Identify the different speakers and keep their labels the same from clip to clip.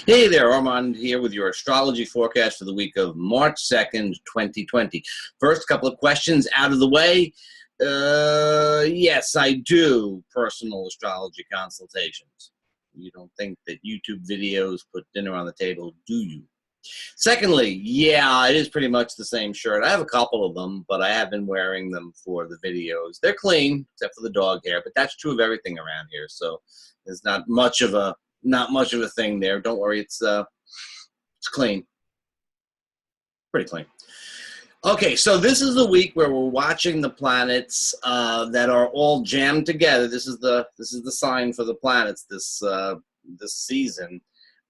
Speaker 1: Hey there, Armand here with your astrology forecast for the week of March 2nd, 2020. First couple of questions out of the way. Yes, I do personal astrology consultations. You don't think that YouTube videos put dinner on the table, do you? Secondly, yeah, it is pretty much the same shirt. I have a couple of them, but I have been wearing them for the videos. They're clean, except for the dog hair, but that's true of everything around here. So there's not much of a thing there. Don't worry, it's clean, pretty clean. Okay, so this is the week where we're watching the planets that are all jammed together. This is the sign for the planets this season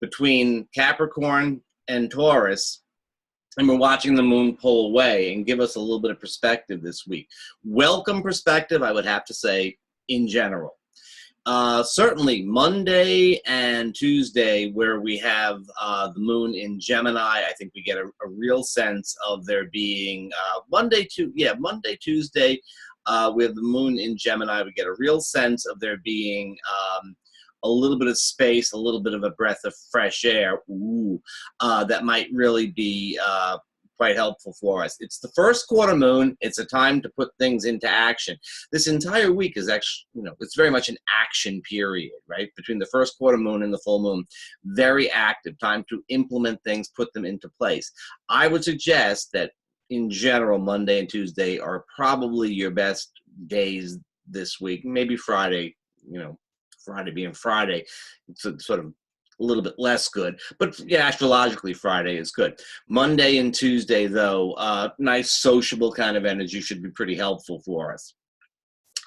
Speaker 1: between Capricorn and Taurus, and we're watching the moon pull away and give us a little bit of perspective this week. Welcome perspective, I would have to say, in general. Certainly Monday and Tuesday, where we have the moon in Gemini, I think we get a real sense of there being Monday, Tuesday, we have the moon in Gemini. We get a real sense of there being a little bit of space, a little bit of a breath of fresh air. That might really be quite helpful for us. It's the first quarter moon. It's a time to put things into action. This entire week is actually, it's very much an action period, right? Between the first quarter moon and the full moon, very active, time to implement things, put them into place. I would suggest that in general, Monday and Tuesday are probably your best days this week. Maybe Friday, Friday being Friday, it's sort of a little bit less good, but yeah, astrologically Friday is good. Monday and Tuesday, though, nice sociable kind of energy should be pretty helpful for us.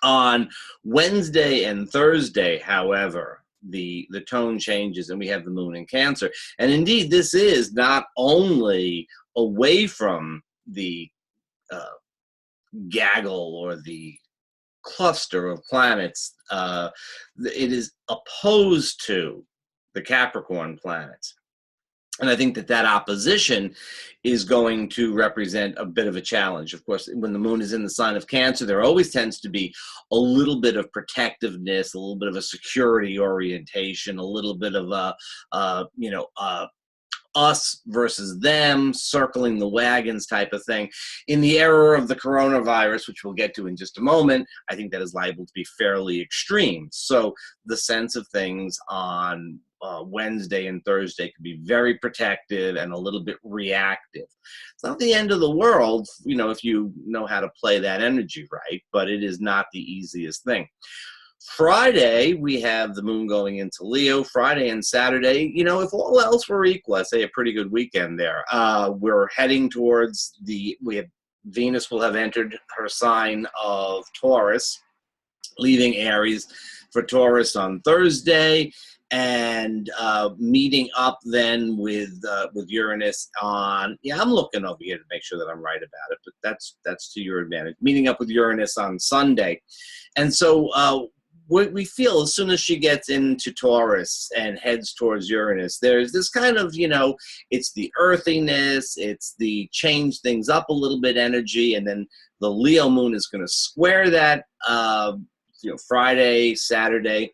Speaker 1: On Wednesday and Thursday, however, the tone changes and we have the moon in Cancer. And indeed, this is not only away from the gaggle or the cluster of planets, it is opposed to the Capricorn planets. And I think that opposition is going to represent a bit of a challenge. Of course, when the moon is in the sign of Cancer, there always tends to be a little bit of protectiveness, a little bit of a security orientation, a little bit of us versus them, circling the wagons type of thing. In the era of the coronavirus, which we'll get to in just a moment, I think that is liable to be fairly extreme. So the sense of things on Wednesday and Thursday could be very protective and a little bit reactive. It's not the end of the world, if you know how to play that energy right, but it is not the easiest thing. Friday, we have the moon going into Leo. Friday and Saturday, if all else were equal, I'd say a pretty good weekend there. We're heading towards Venus will have entered her sign of Taurus, leaving Aries for Taurus on Thursday, and meeting up then with Uranus on, I'm looking over here to make sure that I'm right about it, but that's to your advantage. Meeting up with Uranus on Sunday. And so we feel as soon as she gets into Taurus and heads towards Uranus, there's this kind of, it's the earthiness, it's the change things up a little bit energy, and then the Leo moon is going to square that, Friday, Saturday.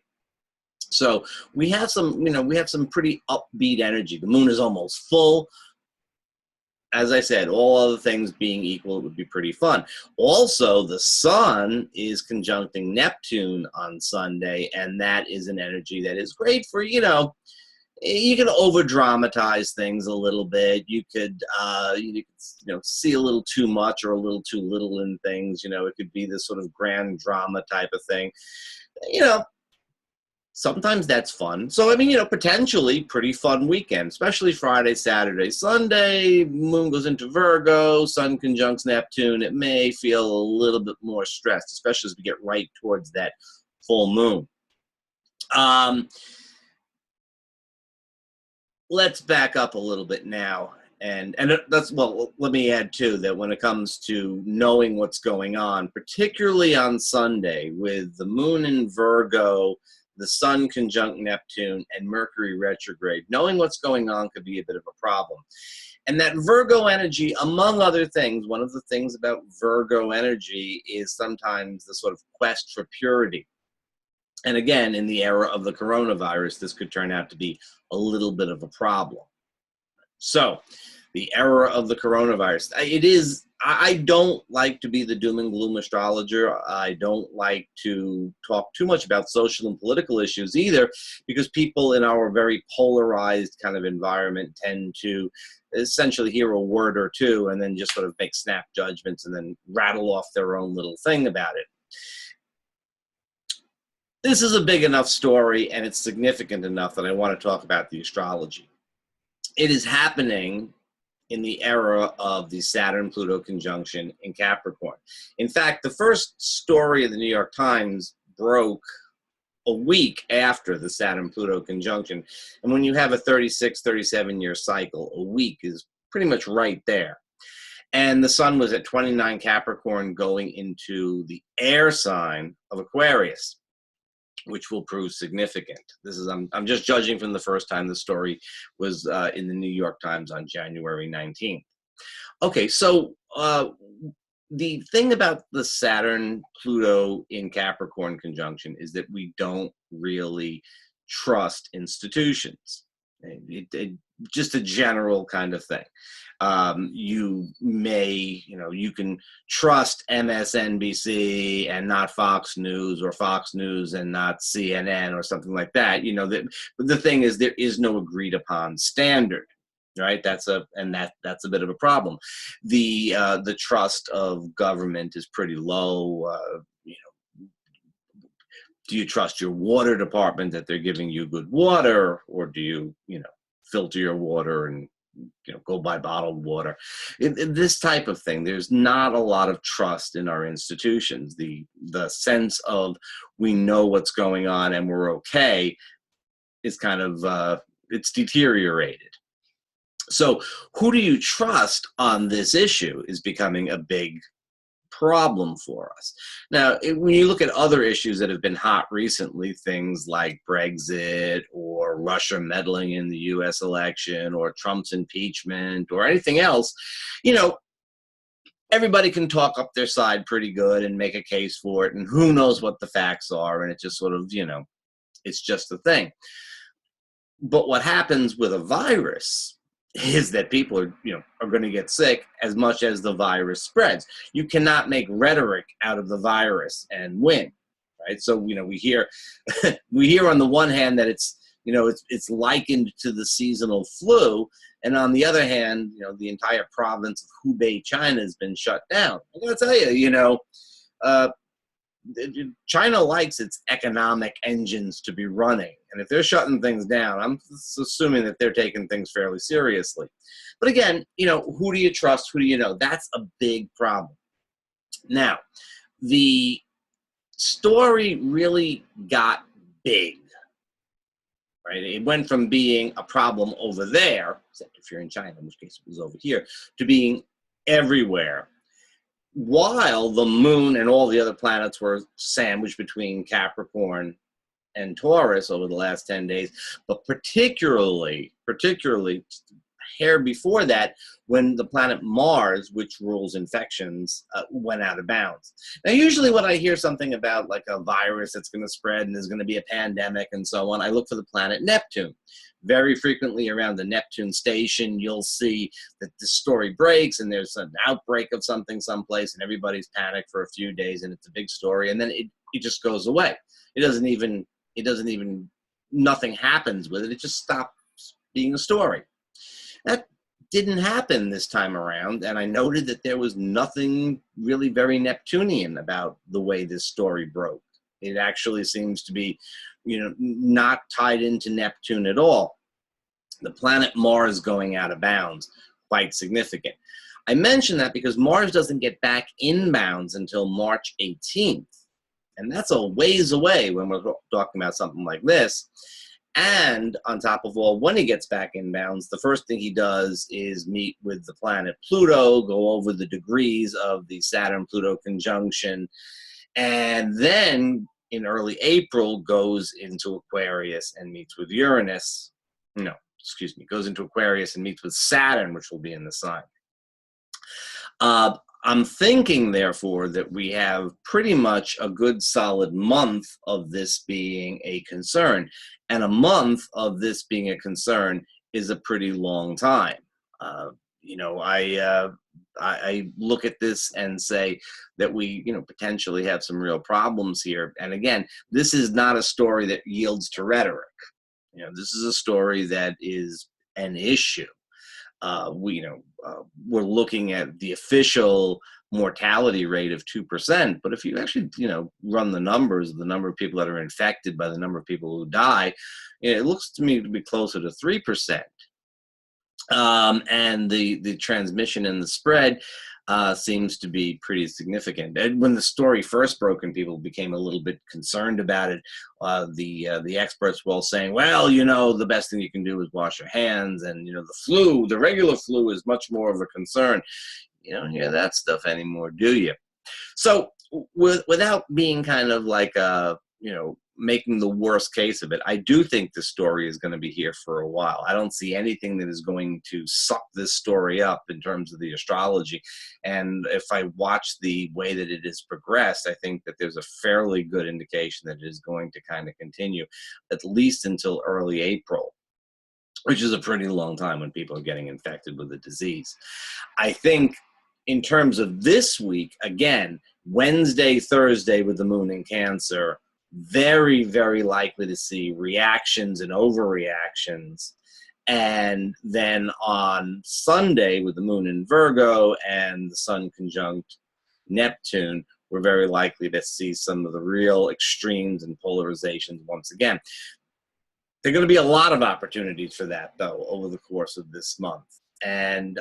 Speaker 1: So we have some pretty upbeat energy. The moon is almost full. As I said, all other things being equal, it would be pretty fun. Also, the sun is conjuncting Neptune on Sunday, and that is an energy that is great for, you can over-dramatize things a little bit. You could see a little too much or a little too little in things. It could be this sort of grand drama type of thing. Sometimes that's fun. So, potentially pretty fun weekend, especially Friday, Saturday, Sunday. Moon goes into Virgo, sun conjuncts Neptune. It may feel a little bit more stressed, especially as we get right towards that full moon. Let's back up a little bit now. And let me add too, that when it comes to knowing what's going on, particularly on Sunday with the moon in Virgo, the sun conjunct Neptune, and Mercury retrograde, knowing what's going on could be a bit of a problem. And that Virgo energy, among other things, one of the things about Virgo energy is sometimes the sort of quest for purity. And again, in the era of the coronavirus, this could turn out to be a little bit of a problem. So, the era of the coronavirus. It is, I don't like to be the doom and gloom astrologer. I don't like to talk too much about social and political issues either, because people in our very polarized kind of environment tend to essentially hear a word or two and then just sort of make snap judgments and then rattle off their own little thing about it. This is a big enough story and it's significant enough that I want to talk about the astrology. It is happening in the era of the Saturn-Pluto conjunction in Capricorn. In fact, the first story of the New York Times broke a week after the Saturn-Pluto conjunction. And when you have a 36, 37-year cycle, a week is pretty much right there. And the sun was at 29 Capricorn going into the air sign of Aquarius, which will prove significant. This is, I'm just judging from the first time the story was in the New York Times on January 19th. Okay, so the thing about the Saturn-Pluto in Capricorn conjunction is that we don't really trust institutions. Just a general kind of thing. You may, you can trust MSNBC and not Fox News, or Fox News and not CNN, or something like that. But the thing is, there is no agreed upon standard, right? That's a bit of a problem. The trust of government is pretty low. Do you trust your water department that they're giving you good water, or do you, filter your water and go buy bottled water? In this type of thing, there's not a lot of trust in our institutions. The sense of we know what's going on and we're okay is kind of it's deteriorated. So who do you trust on this issue is becoming a big problem for us. Now, when you look at other issues that have been hot recently, things like Brexit or Russia meddling in the US election or Trump's impeachment or anything else, everybody can talk up their side pretty good and make a case for it, and who knows what the facts are, and it just sort of, it's just a thing. But what happens with a virus is that people are going to get sick as much as the virus spreads. You cannot make rhetoric out of the virus and win, right? So we hear on the one hand that it's likened to the seasonal flu, and on the other hand, the entire province of Hubei, China, has been shut down. I got to tell you, China likes its economic engines to be running. And if they're shutting things down, I'm assuming that they're taking things fairly seriously. But again, who do you trust? Who do you know? That's a big problem. Now, the story really got big, right? It went from being a problem over there, except if you're in China, in which case it was over here, to being everywhere, while the moon and all the other planets were sandwiched between Capricorn and Taurus over the last 10 days, but particularly hair before that, when the planet Mars, which rules infections, went out of bounds. Now, usually when I hear something about like a virus that's going to spread and there's going to be a pandemic and so on, I look for the planet Neptune. Very frequently around the Neptune station, you'll see that the story breaks and there's an outbreak of something someplace and everybody's panicked for a few days and it's a big story, and then it just goes away. Nothing happens with it. It just stops being a story. That didn't happen this time around, and I noted that there was nothing really very Neptunian about the way this story broke. It actually seems to be, not tied into Neptune at all. The planet Mars going out of bounds, quite significant. I mention that because Mars doesn't get back in bounds until March 18th. And that's a ways away when we're talking about something like this. And on top of all, when he gets back in bounds, the first thing he does is meet with the planet Pluto, go over the degrees of the Saturn-Pluto conjunction, and then in early April goes into Aquarius and meets with Uranus. Goes into Aquarius and meets with Saturn, which will be in the sign. I'm thinking, therefore, that we have pretty much a good solid month of this being a concern. And a month of this being a concern is a pretty long time. Uh, you know, I look at this and say that we, potentially have some real problems here. And again, this is not a story that yields to rhetoric. This is a story that is an issue. We're looking at the official mortality rate of 2%, but if you actually, run the numbers, the number of people that are infected by the number of people who die, it looks to me to be closer to 3%. And the transmission and the spread seems to be pretty significant. And when the story first broke and people became a little bit concerned about it, the experts were all saying, well, the best thing you can do is wash your hands, and the regular flu is much more of a concern. You don't hear that stuff anymore, do you? So without being kind of like making the worst case of it, I do think this story is going to be here for a while. I don't see anything that is going to suck this story up in terms of the astrology. And if I watch the way that it has progressed, I think that there's a fairly good indication that it is going to kind of continue at least until early April, which is a pretty long time when people are getting infected with the disease. I think in terms of this week, again, Wednesday, Thursday with the moon in Cancer, very, very likely to see reactions and overreactions. And then on Sunday with the moon in Virgo and the sun conjunct Neptune, we're very likely to see some of the real extremes and polarizations once again. There are going to be a lot of opportunities for that, though, over the course of this month. And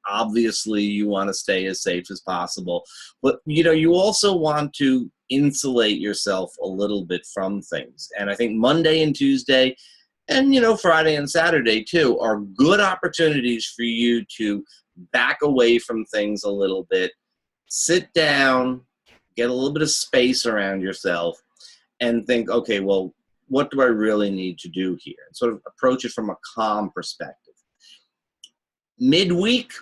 Speaker 1: obviously you want to stay as safe as possible, but you also want to insulate yourself a little bit from things. And I think Monday and Tuesday and Friday and Saturday too are good opportunities for you to back away from things a little bit, sit down, get a little bit of space around yourself, and think, okay, well, what do I really need to do here? And sort of approach it from a calm perspective. Midweek,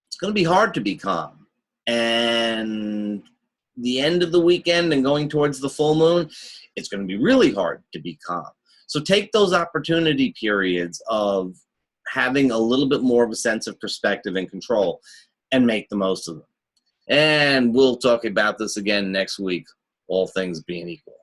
Speaker 1: it's going to be hard to be calm. And the end of the weekend and going towards the full moon, it's going to be really hard to be calm. So take those opportunity periods of having a little bit more of a sense of perspective and control and make the most of them. And we'll talk about this again next week, all things being equal.